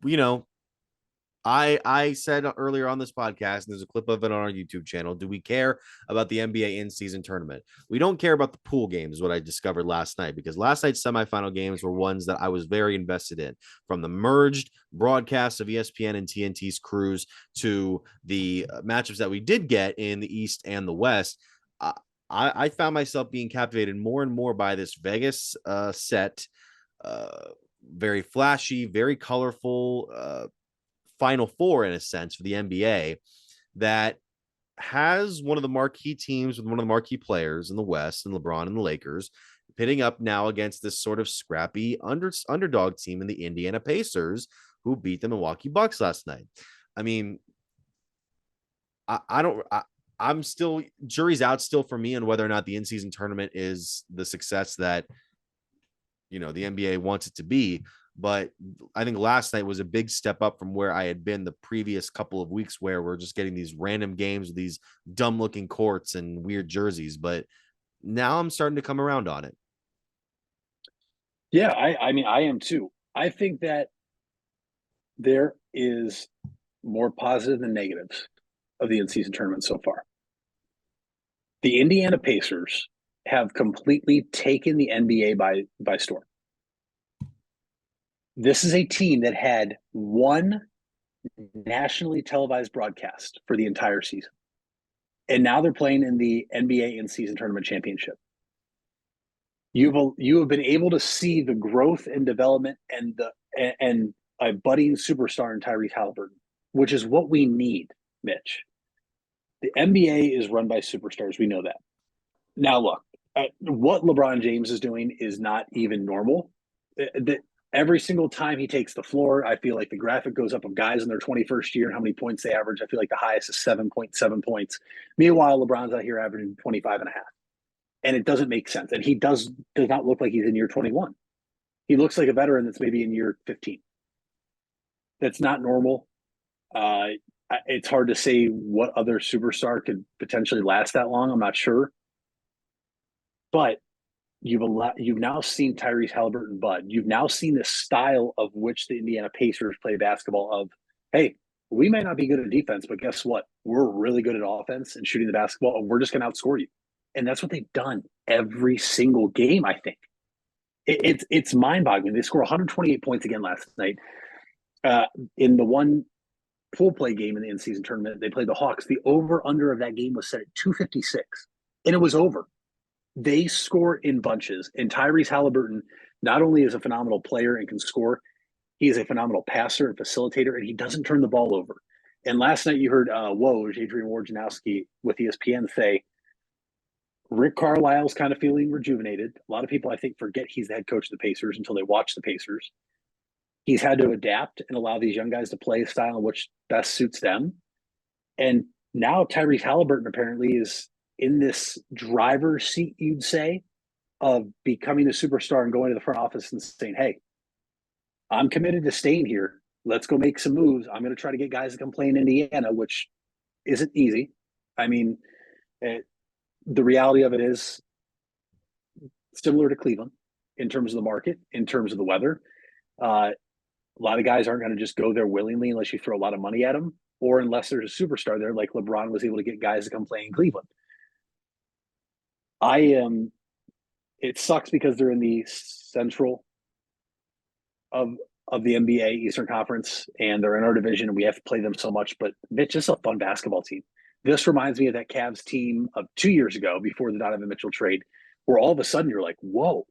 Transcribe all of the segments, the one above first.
you know, I said earlier on this podcast, and there's a clip of it on our YouTube channel. Do we care about the NBA in-season tournament? We don't care about the pool games, what I discovered last night, because last night's semifinal games were ones that I was very invested in. From the merged broadcast of ESPN and TNT's crews to the matchups that we did get in the East and the West. I found myself being captivated more and more by this Vegas set. Uh, Very flashy, very colorful. Final four in a sense for the NBA that has one of the marquee teams with one of the marquee players in the West and LeBron and the Lakers pitting up now against this sort of scrappy underdog team in the Indiana Pacers who beat the Milwaukee Bucks last night. I mean, I don't. I'm still jury's out still for me on whether or not the in-season tournament is the success that the NBA wants it to be. But I think last night was a big step up from where I had been the previous couple of weeks, where we're just getting these random games with these dumb looking courts and weird jerseys. But now I'm starting to come around on it. Yeah, I mean, I am too. I think that there is more positive than negatives of the in-season tournament so far. The Indiana Pacers have completely taken the NBA by storm. This is a team that had one nationally televised broadcast for the entire season. And now they're playing in the NBA in-season tournament championship. You have been able to see the growth and development and a budding superstar in Tyrese Halliburton, which is what we need, Mitch. The NBA is run by superstars. We know that. Now, look, what LeBron James is doing is not even normal. Every single time he takes the floor, I feel like the graphic goes up of guys in their 21st year and how many points they average. I feel like the highest is 7.7 points. Meanwhile, LeBron's out here averaging 25 and a half. And it doesn't make sense. And he does not look like he's in year 21. He looks like a veteran that's maybe in year 15. That's not normal. It's hard to say what other superstar could potentially last that long. I'm not sure. But you've now seen Tyrese Halliburton bud. You've now seen the style of which the Indiana Pacers play basketball of, hey, we may not be good at defense, but guess what? We're really good at offense and shooting the basketball, and we're just going to outscore you. And that's what they've done every single game, I think. It's mind-boggling. They score 128 points again last night. In the one pool play game in the in-season tournament, they played the Hawks. The over-under of that game was set at 256, and it was over. They score in bunches, and Tyrese Halliburton not only is a phenomenal player and can score, he is a phenomenal passer and facilitator, and he doesn't turn the ball over. And last night you heard Woj, Adrian Wojnarowski with ESPN say, Rick Carlisle's kind of feeling rejuvenated. A lot of people, I think, forget he's the head coach of the Pacers until they watch the Pacers. He's had to adapt and allow these young guys to play a style in which best suits them. And now Tyrese Halliburton apparently is in this driver's seat, you'd say, of becoming a superstar and going to the front office and saying, hey, I'm committed to staying here. Let's go make some moves. I'm going to try to get guys to come play in Indiana, which isn't easy. I mean, the reality of it is similar to Cleveland in terms of the market, in terms of the weather. A lot of guys aren't going to just go there willingly unless you throw a lot of money at them, or unless there's a superstar there, like LeBron was able to get guys to come play in Cleveland. It sucks because they're in the central of the NBA Eastern Conference, and they're in our division, and we have to play them so much. But Mitch, it's a fun basketball team. This reminds me of that Cavs team of 2 years ago before the Donovan Mitchell trade, where all of a sudden you're like, whoa,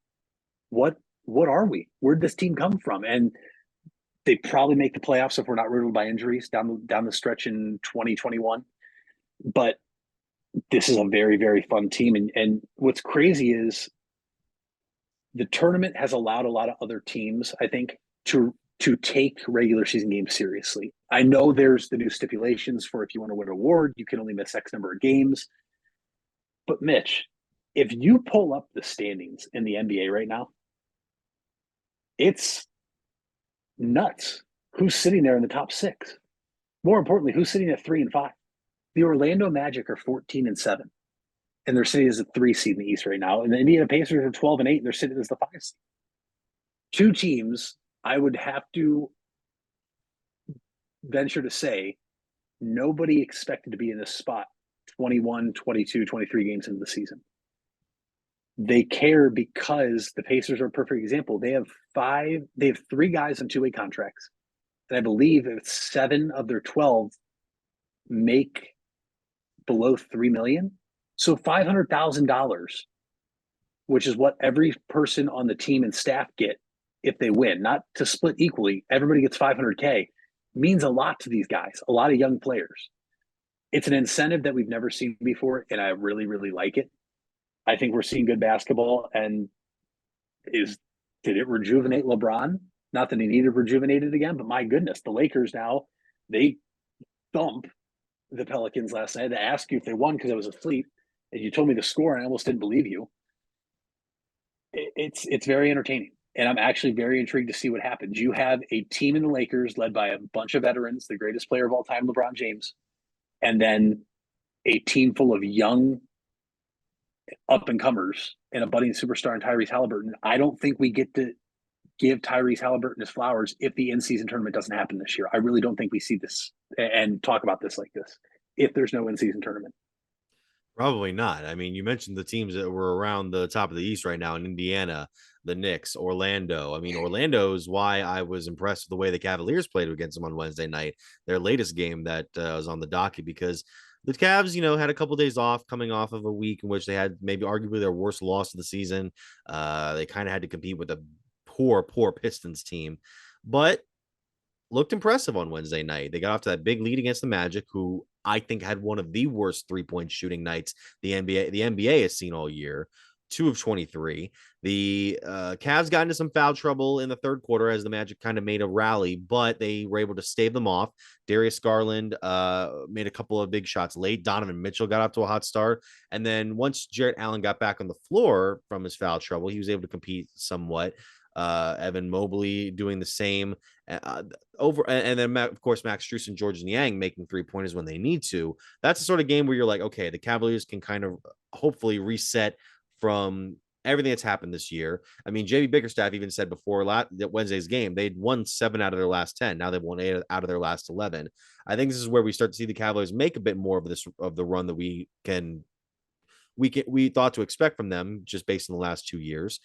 what are we? Where'd this team come from? And they probably make the playoffs if we're not riddled by injuries down the stretch in 2021. But this is a very, very fun team. And what's crazy is the tournament has allowed a lot of other teams, I think, to take regular season games seriously. I know there's the new stipulations for if you want to win an award, you can only miss X number of games. But Mitch, if you pull up the standings in the NBA right now, it's nuts. Who's sitting there in the top six? More importantly, who's sitting at 3 and 5? The Orlando Magic are 14 and 7, and they're sitting as a 3 seed in the East right now. And the Indiana Pacers are 12 and 8, and they're sitting as the 5 seed. Two teams I would have to venture to say nobody expected to be in this spot 21, 22, 23 games into the season. They care because the Pacers are a perfect example. They have three guys on two-way contracts. And I believe it's 7 of their 12 make below 3 million. So $500,000, which is what every person on the team and staff get if they win, not to split equally. Everybody gets 500K, means a lot to these guys, a lot of young players. It's an incentive that we've never seen before, and I really, really like it. I think we're seeing good basketball. And did it rejuvenate LeBron? Not that he needed rejuvenated again, but my goodness, the Lakers now, they thump the Pelicans last night. I had to ask you if they won because I was asleep, and you told me the score, and I almost didn't believe you. It's very entertaining, and I'm actually very intrigued to see what happens. You have a team in the Lakers led by a bunch of veterans, the greatest player of all time, LeBron James, and then a team full of young up and comers and a budding superstar in Tyrese Halliburton. I don't think we get to give Tyrese Halliburton his flowers if the in-season tournament doesn't happen this year. I really don't think we see this and talk about this like this if there's no in-season tournament. Probably not. I mean, you mentioned the teams that were around the top of the East right now in Indiana, the Knicks, Orlando. I mean, Orlando is why I was impressed with the way the Cavaliers played against them on Wednesday night, their latest game that was on the docket, because the Cavs, had a couple of days off coming off of a week in which they had maybe arguably their worst loss of the season. They kind of had to compete with a poor Pistons team, but looked impressive on Wednesday night. They got off to that big lead against the Magic, who I think had one of the worst 3-point shooting nights the NBA has seen all year. 2 of 23. The Cavs got into some foul trouble in the third quarter as the Magic kind of made a rally, but they were able to stave them off. Darius Garland made a couple of big shots late. Donovan Mitchell got off to a hot start. And then once Jarrett Allen got back on the floor from his foul trouble, he was able to compete somewhat. Evan Mobley doing the same and then of course Max Strus and Georges Niang making 3-pointers when they need to. That's the sort of game where you're like, okay, the Cavaliers can kind of hopefully reset from everything that's happened this year. I mean, JB Bickerstaff even said before Wednesday's game they'd won 7 out of their last 10. Now they've won 8 out of their last 11. I think this is where we start to see the Cavaliers make a bit more of the run that we thought to expect from them just based on the last 2 years.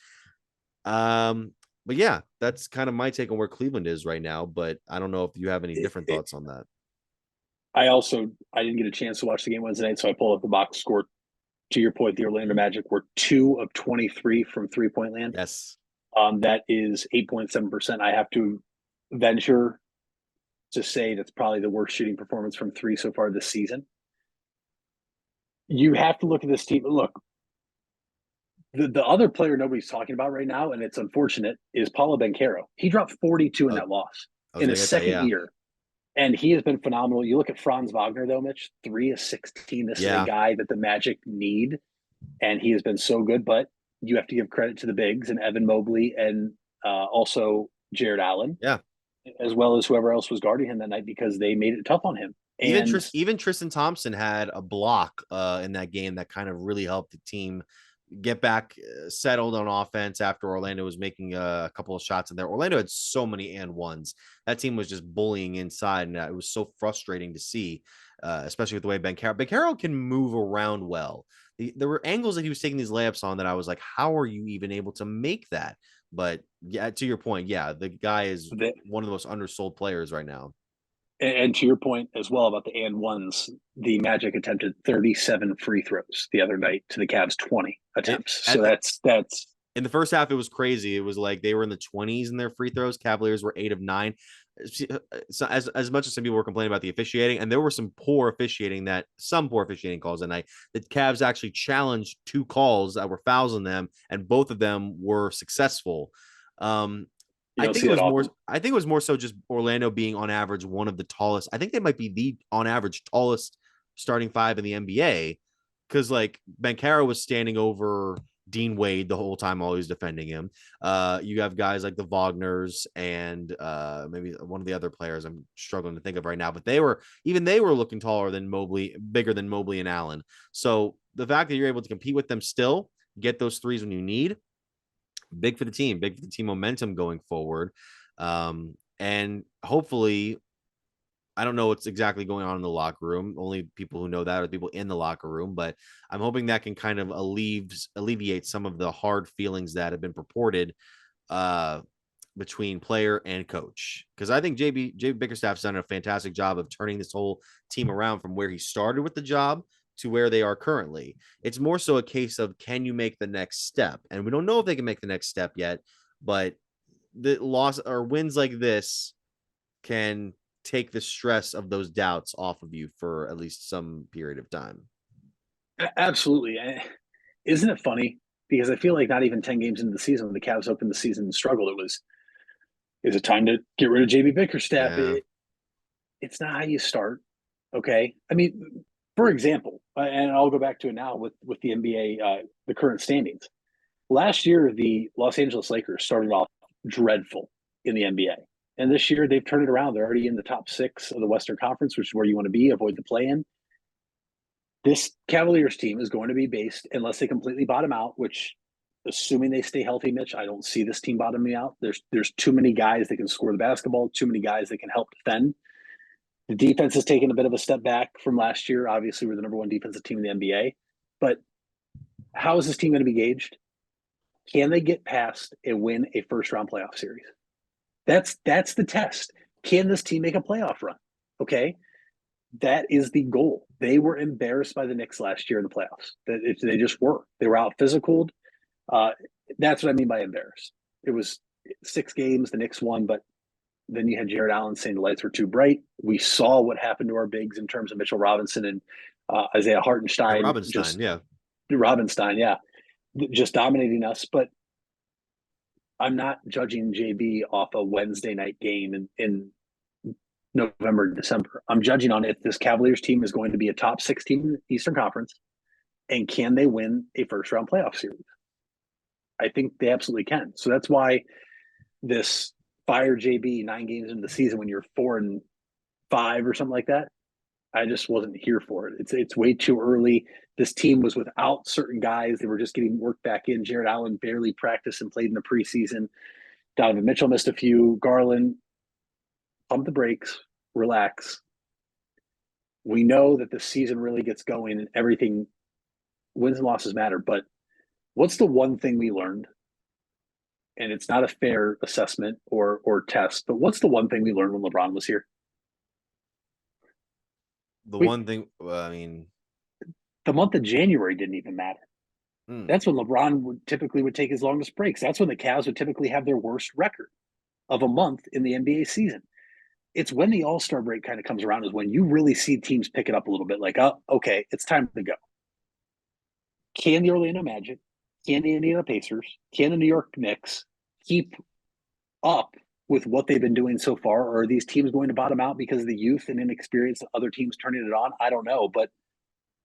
But yeah, that's kind of my take on where Cleveland is right now. But I don't know if you have any different thoughts on that. I didn't get a chance to watch the game Wednesday night, so I pulled up the box score. To your point, the Orlando Magic were 2 of 23 from 3-point land. Yes. That is 8.7%. I have to venture to say that's probably the worst shooting performance from 3 so far this season. You have to look at this team. Look, the other player nobody's talking about right now, and it's unfortunate, is Paolo Banchero. He dropped 42 in that loss in his second year. And he has been phenomenal. You look at Franz Wagner, though, Mitch, 3 of 16. This is a guy that the Magic need, and he has been so good. But you have to give credit to the bigs and Evan Mobley and also Jarrett Allen, as well as whoever else was guarding him that night, because they made it tough on him. Even Tristan Thompson had a block in that game that kind of really helped the team get back settled on offense after Orlando was making a couple of shots in there. Orlando had so many and ones. That team was just bullying inside, and it was so frustrating to see, especially with the way Banchero can move around well. There were angles that he was taking these layups on that I was like, how are you even able to make that? But yeah, to your point, the guy is one of the most undersold players right now. And to your point as well about the and ones, the Magic attempted 37 free throws the other night to the Cavs 20 attempts. So that's in the first half. It was crazy. It was like they were in the 20s in their free throws. Cavaliers were 8 of 9. So as much as some people were complaining about the officiating, and there were some poor officiating calls that night, the Cavs actually challenged 2 calls that were fouls on them, and both of them were successful. I think it was more so just Orlando being on average one of the tallest. I think they might be the on average tallest starting 5 in the NBA, because like Banchero was standing over Dean Wade the whole time while he was defending him. You have guys like the Wagners and maybe one of the other players I'm struggling to think of right now, but they were looking taller than Mobley, bigger than Mobley and Allen. So the fact that you're able to compete with them still, get those threes when you need, big for the team momentum going forward. And hopefully I don't know what's exactly going on in the locker room. Only people who know that are the people in the locker room. But I'm hoping that can kind of alleviate some of the hard feelings that have been purported uh, between player and coach. Because I think JB Bickerstaff's done a fantastic job of turning this whole team around from where he started with the job to where they are currently. It's more so a case of, can you make the next step? And we don't know if they can make the next step yet, but the loss or wins like this can take the stress of those doubts off of you for at least some period of time. Absolutely. Isn't it funny? Because I feel like not even 10 games into the season, when the Cavs opened the season and struggled, it was, is it time to get rid of JB Bickerstaff? Yeah. It's not how you start. Okay. I mean, for example, and I'll go back to it now with the NBA, the current standings. Last year, the Los Angeles Lakers started off dreadful in the NBA. And this year, they've turned it around. They're already in the top 6 of the Western Conference, which is where you want to be, avoid the play in. This Cavaliers team is going to be based, unless they completely bottom out, which, assuming they stay healthy, Mitch, I don't see this team bottoming out. There's too many guys that can score the basketball, too many guys that can help defend. The defense has taken a bit of a step back from last year. Obviously, we're the number one defensive team in the NBA. But how is this team going to be gauged? Can they get past and win a first round playoff series? That's the test. Can this team make a playoff run? Okay. That is the goal. They were embarrassed by the Knicks last year in the playoffs. They just were. They were out physicaled. That's what I mean by embarrassed. It was 6 games. The Knicks won, but then you had Jared Allen saying the lights were too bright. We saw what happened to our bigs in terms of Mitchell Robinson and Isaiah Hartenstein. Robinstein, yeah. Robinstein, yeah. Just dominating us. But I'm not judging JB off a Wednesday night game in November and December. I'm judging on if this Cavaliers team is going to be a top 6 team in the Eastern Conference, and can they win a first round playoff series? I think they absolutely can. So that's why this fire JB 9 games into the season when you're 4-5 or something like that, I just wasn't here for it. It's way too early. This team was without certain guys. They were just getting work back in. Jared Allen barely practiced and played in the preseason. Donovan Mitchell missed a few. Garland, pump the brakes, relax. We know that the season really gets going and everything, wins and losses matter. But what's the one thing we learned? And it's not a fair assessment or test, but what's the one thing we learned when LeBron was here? One thing, I mean, the month of January didn't even matter. That's when LeBron would take his longest breaks. That's when the Cavs would typically have their worst record of a month in the NBA season. It's when the All-Star break kind of comes around is when you really see teams pick it up a little bit, like, oh, okay, it's time to go. Can the Orlando Magic, can the Indiana Pacers, can the New York Knicks keep up with what they've been doing so far? Or are these teams going to bottom out because of the youth and inexperience of other teams turning it on? I don't know, but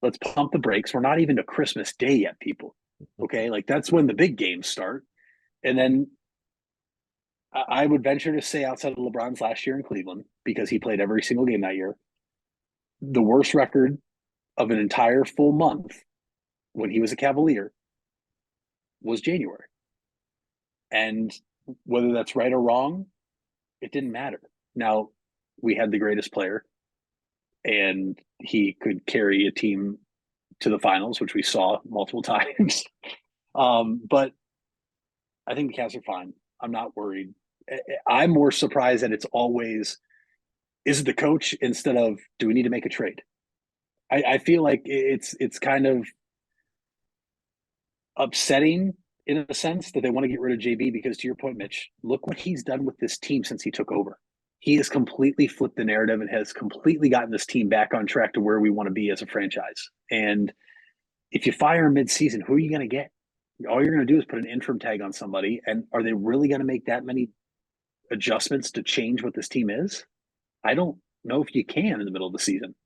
let's pump the brakes. We're not even to Christmas Day yet, people. Okay, like that's when the big games start. And then I would venture to say, outside of LeBron's last year in Cleveland, because he played every single game that year, the worst record of an entire full month when he was a Cavalier was January. And whether that's right or wrong, it didn't matter. Now, we had the greatest player, and he could carry a team to the finals, which we saw multiple times. But I think the Cavs are fine. I'm not worried. I'm more surprised that it's always, is it the coach instead of, do we need to make a trade? I feel like it's kind of upsetting in a sense that they want to get rid of JB because, to your point, Mitch, look what he's done with this team since he took over. He has completely flipped the narrative and has completely gotten this team back on track to where we want to be as a franchise. And if you fire him mid-season, who are you going to get? All you're going to do is put an interim tag on somebody. And are they really going to make that many adjustments to change what this team is? I don't know if you can in the middle of the season.